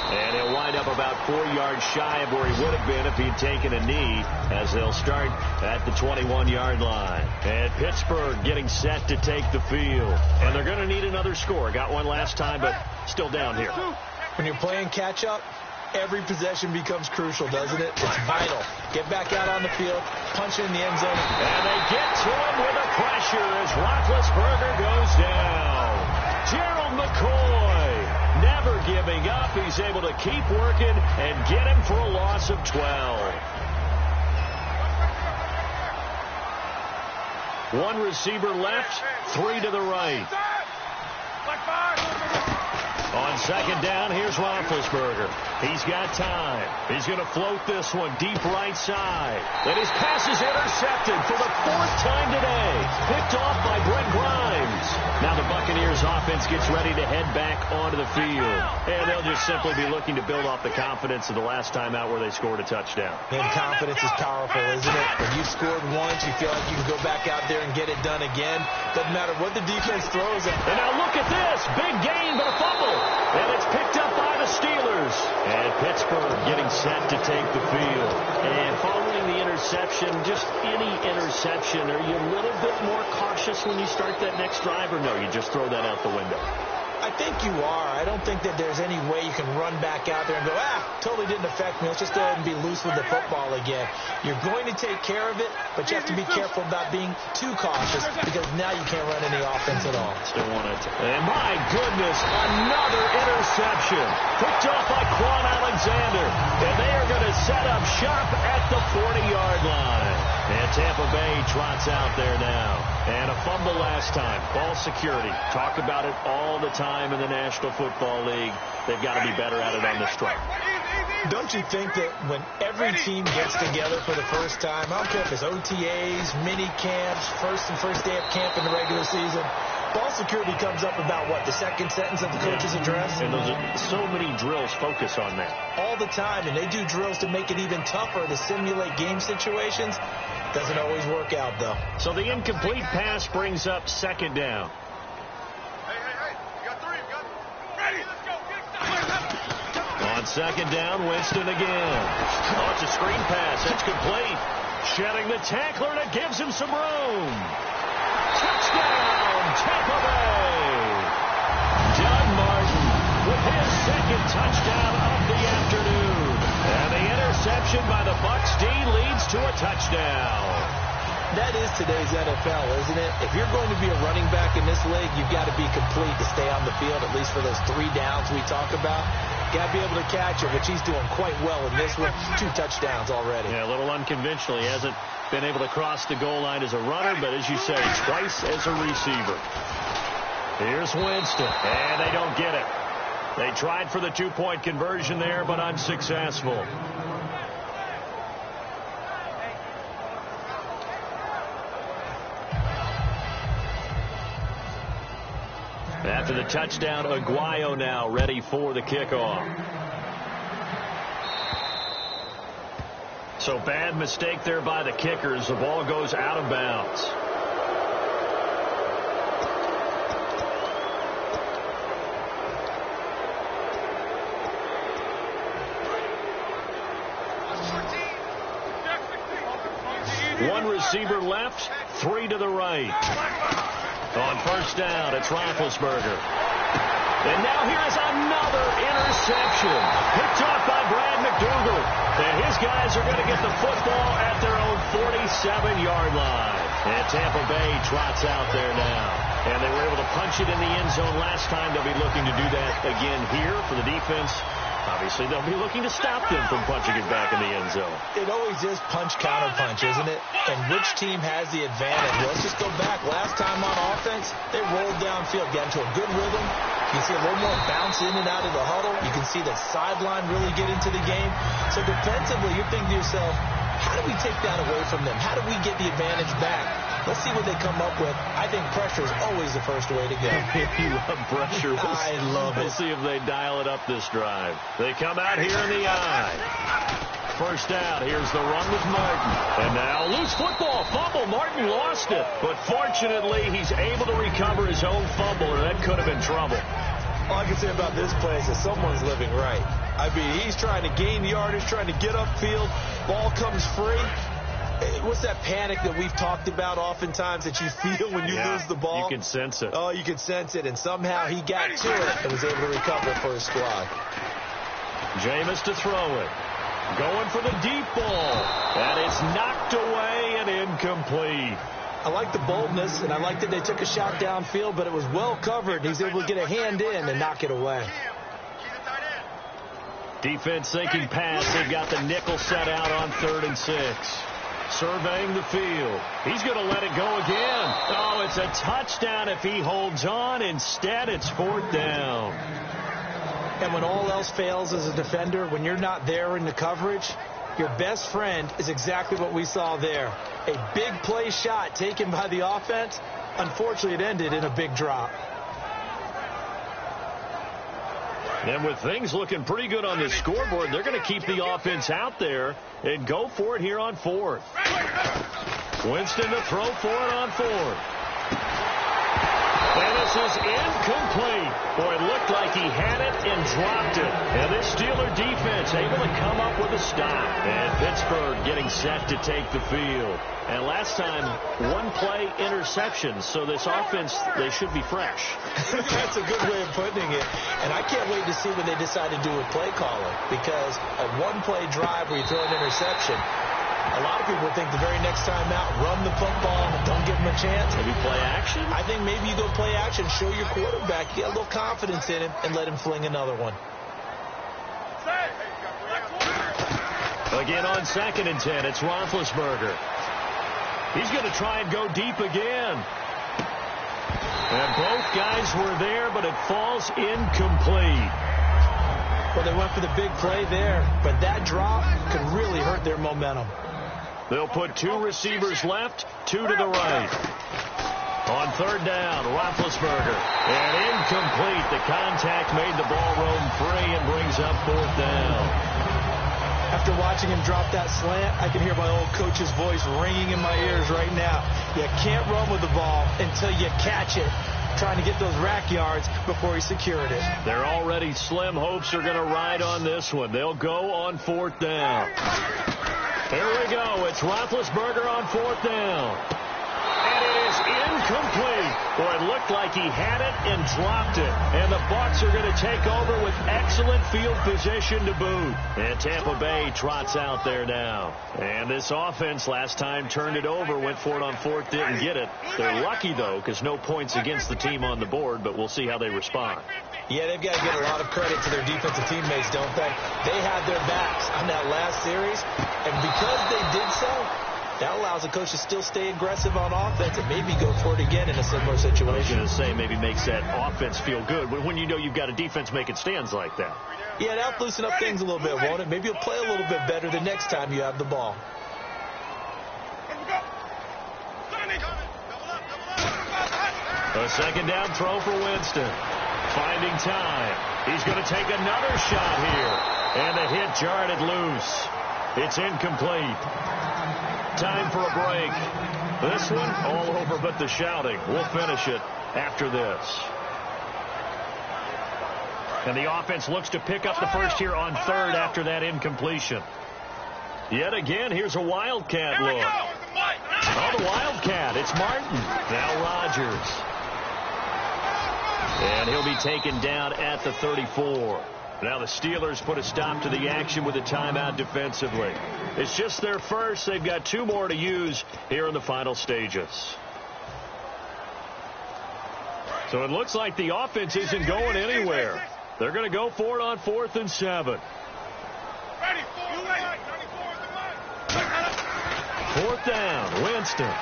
And he'll wind up about 4 yards shy of where he would have been if he'd taken a knee, as they'll start at the 21-yard line. And Pittsburgh getting set to take the field. And they're going to need another score. Got one last time, but still down here. When you're playing catch-up, every possession becomes crucial, doesn't it? It's vital. Get back out on the field, punch it in the end zone. And they get to him with the pressure as Roethlisberger goes down. Gerald McCoy never giving up. He's able to keep working and get him for a loss of 12. One receiver left, 3 to the right. On 2nd down, here's Roethlisberger. He's got time. He's going to float this one deep right side. And his pass is intercepted for the 4th time today. Picked off by Brent Grimes. Now the Buccaneers offense gets ready to head back onto the field. And they'll just simply be looking to build off the confidence of the last time out where they scored a touchdown. And confidence is powerful, isn't it? When you scored once, you feel like you can go back out there and get it done again. Doesn't matter what the defense throws at. And now look at this. Big gain, but a fumble. And it's picked up by the Steelers. And Pittsburgh getting set to take the field. And following the interception, just any interception, are you a little bit more cautious when you start that next drive, or no, you just throw that out the window? I think you are. I don't think that there's any way you can run back out there and go, totally didn't affect me. Let's just go ahead and be loose with the football again. You're going to take care of it, but you have to be careful about being too cautious because now you can't run any offense at all. Still want it. And my goodness, another interception. Picked off by Quan Alexander. And they are going to set up shop at the 40-yard line. And Tampa Bay trots out there now. And a fumble last time. Ball security. Talk about it all the time in the National Football League. They've got to be better at it on this drive. Don't you think that when every team gets together for the first time, I don't care if it's OTAs, mini camps, first day of camp in the regular season, ball security comes up about what, the second sentence of the coach's address? And those are so many drills focus on that. All the time, and they do drills to make it even tougher to simulate game situations. Doesn't always work out, though. So the incomplete pass brings up second down. Hey, you got 3. You got ready. Let's go. On second down, Winston again. Oh, it's a screen pass. It's complete. Shedding the tackler, and it gives him some room. Touchdown, Tampa Bay. Doug Martin with his second touchdown of the afternoon. And the interception by the Bucs D leads to a touchdown. That is today's NFL, isn't it? If you're going to be a running back in this league, you've got to be complete to stay on the field, at least for those 3 downs we talk about. Got to be able to catch it, which he's doing quite well in this one. 2 touchdowns already. Yeah, a little unconventional. He hasn't been able to cross the goal line as a runner, but as you say, twice as a receiver. Here's Winston, and they don't get it. They tried for the 2-point conversion there, but unsuccessful. After the touchdown, Aguayo now ready for the kickoff. So bad mistake there by the kickers. The ball goes out of bounds. One receiver left, 3 to the right. On first down, it's Roethlisberger. And now here is another interception. Picked off by Brad McDougal. And his guys are going to get the football at their own 47-yard line. And Tampa Bay trots out there now. And they were able to punch it in the end zone last time. They'll be looking to do that again here for the defense. Obviously, they'll be looking to stop them from punching it back in the end zone. It always is punch-counter-punch, isn't it? And which team has the advantage? Let's just go back. Last time on offense, they rolled downfield, got into a good rhythm. You can see a little more bounce in and out of the huddle. You can see the sideline really get into the game. So defensively, you're thinking to yourself, how do we take that away from them? How do we get the advantage back? Let's see what they come up with. I think pressure is always the first way to go. You love pressure. I love it. We'll see if they dial it up this drive. They come out here in the eye. First down. Here's the run with Martin. And now loose football. Fumble. Martin lost it. But fortunately, he's able to recover his own fumble, or that could have been trouble. All I can say about this play is that someone's living right. I mean, he's trying to gain yardage, trying to get upfield. Ball comes free. What's that panic that we've talked about oftentimes that you feel when you lose the ball? You can sense it. Oh, you can sense it. And somehow he got to it and was able to recover it for his squad. Jameis to throw it. Going for the deep ball. And it's knocked away and incomplete. I like the boldness, and I like that they took a shot downfield, but it was well covered. He's able to get a hand in and knock it away. Defense thinking pass. They've got the nickel set out on 3rd and 6. Surveying the field. He's going to let it go again. Oh, it's a touchdown if he holds on. Instead, it's 4th down. And when all else fails as a defender, when you're not there in the coverage, your best friend is exactly what we saw there. A big play shot taken by the offense. Unfortunately, it ended in a big drop. And with things looking pretty good on the scoreboard, they're going to keep the offense out there and go for it here on 4th. Winston to throw for it on 4th. And this is incomplete. Boy, it looked like he had it and dropped it. And this Steeler defense able to come up with a stop. And Pittsburgh getting set to take the field. And last time, 1-play interception. So this offense, they should be fresh. That's a good way of putting it. And I can't wait to see what they decide to do with play calling. Because a 1-play drive where you throw an interception, a lot of people think the very next time out, run the football, don't give him a chance. Maybe play action? I think maybe you go play action, show your quarterback, get a little confidence in him, and let him fling another one. Again on 2nd and 10, it's Roethlisberger. He's going to try and go deep again. And both guys were there, but it falls incomplete. Well, they went for the big play there, but that drop could really hurt their momentum. They'll put 2 receivers left, 2 to the right. On 3rd down, Roethlisberger. And incomplete. The contact made the ball roam free and brings up 4th down. After After watching him drop that slant, I can hear my old coach's voice ringing in my ears right now. You can't run with the ball until you catch it. Trying to get those rack yards before he secured it. Their already slim hopes are going to ride on this one. They'll go on 4th down. Here we go. It's Roethlisberger on 4th down. And it is incomplete. Boy, it looked like he had it and dropped it. And the Bucs are going to take over with excellent field position to boot. And Tampa Bay trots out there now. And this offense last time turned it over, went for it on 4th, didn't get it. They're lucky, though, because no points against the team on the board, but we'll see how they respond. Yeah, they've got to give a lot of credit to their defensive teammates, don't they? They had their backs on that last series, and because they did so, that allows the coach to still stay aggressive on offense and maybe go for it again in a similar situation. I was going to say, maybe makes that offense feel good when you know you've got a defense making stands like that. Yeah, that'll loosen up things a little bit, won't it? Maybe you'll play a little bit better the next time you have the ball. A second down throw for Winston. Finding time. He's going to take another shot here. And the hit jarred it loose. It's incomplete. Time for a break. This one all over but the shouting. We'll finish it after this. And the offense looks to pick up the first here on 3rd after that incompletion. Yet again, here's a Wildcat look. Oh, the Wildcat. It's Martin. Now Rodgers. And he'll be taken down at the 34. Now the Steelers put a stop to the action with a timeout defensively. It's just their first. They've got 2 more to use here in the final stages. So it looks like the offense isn't going anywhere. They're going to go for it on 4th and 7. 4th down, Winston.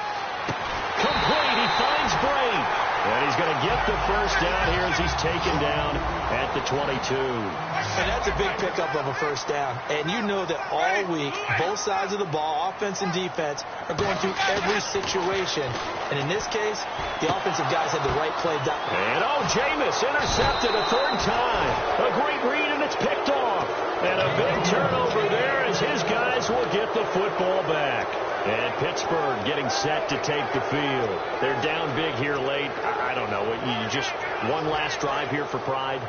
Complete, he finds Bray. And he's going to get the first down here as he's taken down at the 22. And that's a big pickup of a first down. And you know that all week, both sides of the ball, offense and defense, are going through every situation. And in this case, the offensive guys had the right play done. And Jameis intercepted a 3rd time. A great read, and it's picked off. And a big turnover there as his guys will get the football back. And Pittsburgh getting set to take the field. They're down big here late. I don't know. You just one last drive here for pride?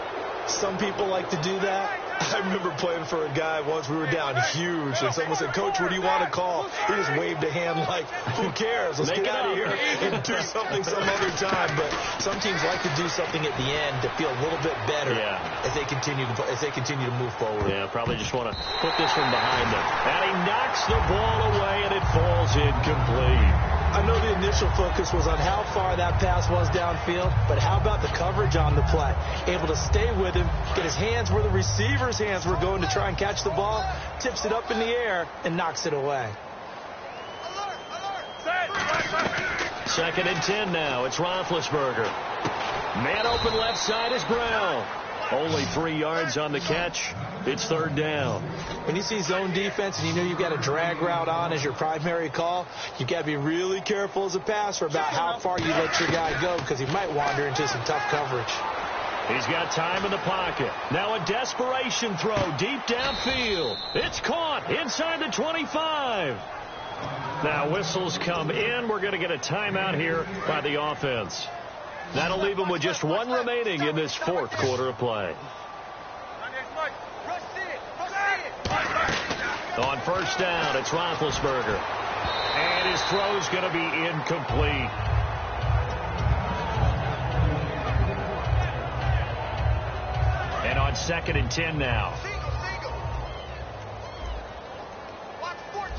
Some people like to do that. I remember playing for a guy once. We were down huge, and someone said, "Coach, what do you want to call?" He just waved a hand like, "Who cares? Let's get out of here and do something some other time." But some teams like to do something at the end to feel a little bit better as they continue to move forward. Yeah, probably just want to put this one behind them. And he knocks the ball away, and it falls incomplete. I know the initial focus was on how far that pass was downfield, but how about the coverage on the play? Able to stay with him, get his hands where the receiver's hands were going to try and catch the ball, tips it up in the air, and knocks it away. 2nd and 10 now. It's Roethlisberger. Man open left side is Brown. Only 3 yards on the catch. It's 3rd down. When you see zone defense and you know you've got a drag route on as your primary call, you've got to be really careful as a passer about how far you let your guy go because he might wander into some tough coverage. He's got time in the pocket. Now a desperation throw deep downfield. It's caught inside the 25. Now whistles come in. We're going to get a timeout here by the offense. That'll leave them with just 1 remaining in this 4th quarter of play. On 1st down, it's Roethlisberger. And his throw's going to be incomplete. And on 2nd and 10 now. Watch 14.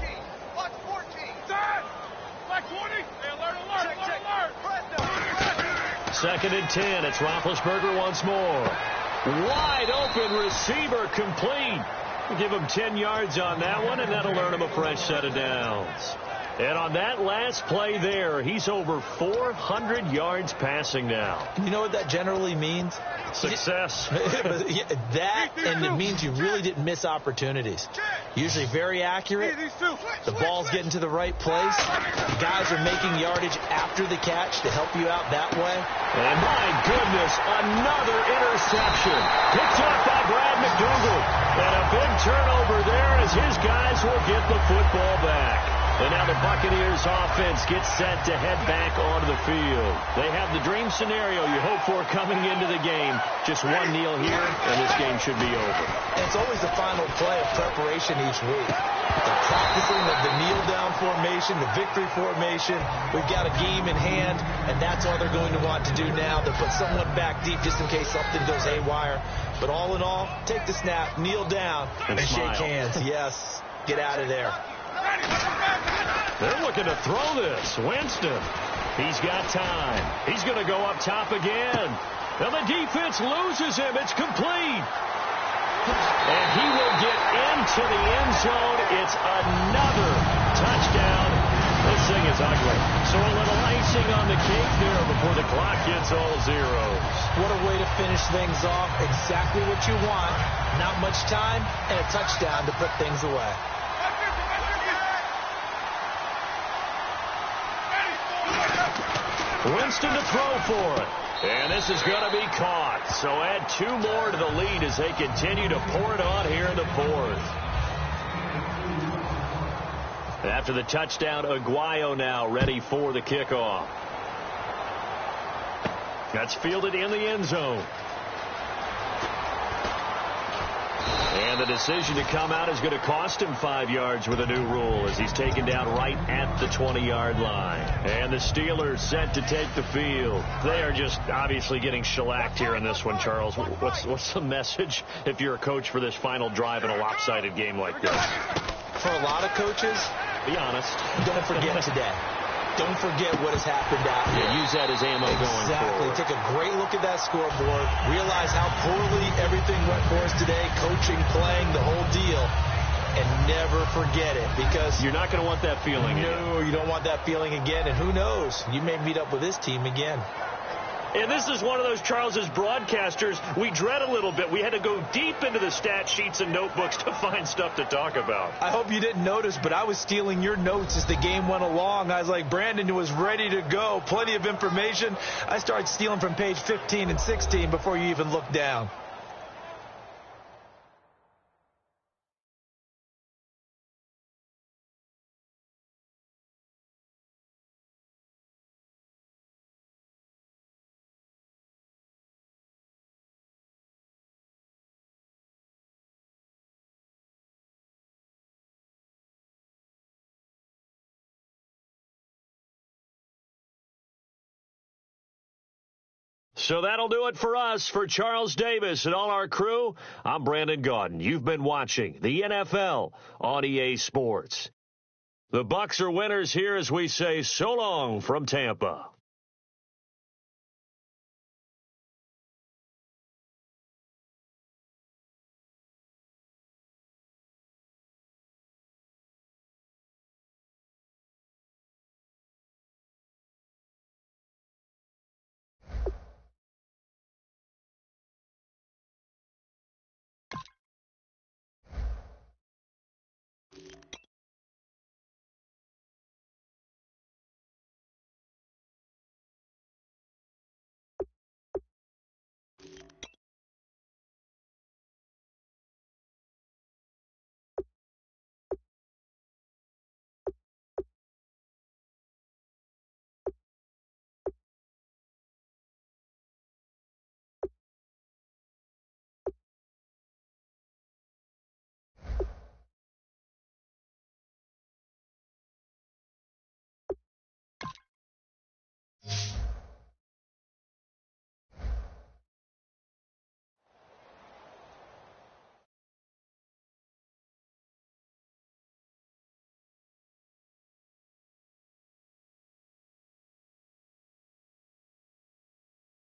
Watch 14. Watch 20. Hey, alert. 2nd and 10. It's Roethlisberger once more. Wide open receiver complete. We'll give him 10 yards on that one, and that'll earn him a fresh set of downs. And on that last play there, he's over 400 yards passing now. You know what that generally means? Success. That, and it means you really didn't miss opportunities. Usually very accurate. The ball's getting to the right place. The guys are making yardage after the catch to help you out that way. And my goodness, another interception. Picked up by Brad McDougal. And a big turnover there as his guys will get the football back. And now the Buccaneers offense gets set to head back onto the field. They have the dream scenario you hope for coming into the game. Just one kneel here, and this game should be over. And it's always the final play of preparation each week. The practicing of the kneel-down formation, the victory formation. We've got a game in hand, and that's all they're going to want to do now. They'll put someone back deep just in case something goes haywire. But all in all, take the snap, kneel down, and shake hands. Yes, get out of there. They're looking to throw this. Winston, he's got time. He's going to go up top again. Now the defense loses him. It's complete. And he will get into the end zone. It's another touchdown. This thing is ugly. So a little icing on the cake there before the clock gets all zeros. What a way to finish things off. Exactly what you want. Not much time and a touchdown to put things away. Winston to throw for it. And this is going to be caught. So add 2 more to the lead as they continue to pour it on here in the 4th. After the touchdown, Aguayo now ready for the kickoff. That's fielded in the end zone. And the decision to come out is going to cost him 5 yards with a new rule as he's taken down right at the 20-yard line. And the Steelers set to take the field. They are just obviously getting shellacked here in this one, Charles. What's the message if you're a coach for this final drive in a lopsided game like this? For a lot of coaches, be honest, don't forget today. Don't forget what has happened out here. Yeah, use that as ammo going forward. Take a great look at that scoreboard. Realize how poorly everything went for us today. Coaching, playing, the whole deal. And never forget it because you're not going to want that feeling again. No, you don't want that feeling again. And who knows? You may meet up with this team again. And this is one of those, Charles, as broadcasters, we dread a little bit. We had to go deep into the stat sheets and notebooks to find stuff to talk about. I hope you didn't notice, but I was stealing your notes as the game went along. I was like, Brandon was ready to go. Plenty of information. I started stealing from page 15 and 16 before you even looked down. So that'll do it for us. For Charles Davis and all our crew, I'm Brandon Gaudin. You've been watching the NFL on EA Sports. The Bucs are winners here as we say so long from Tampa.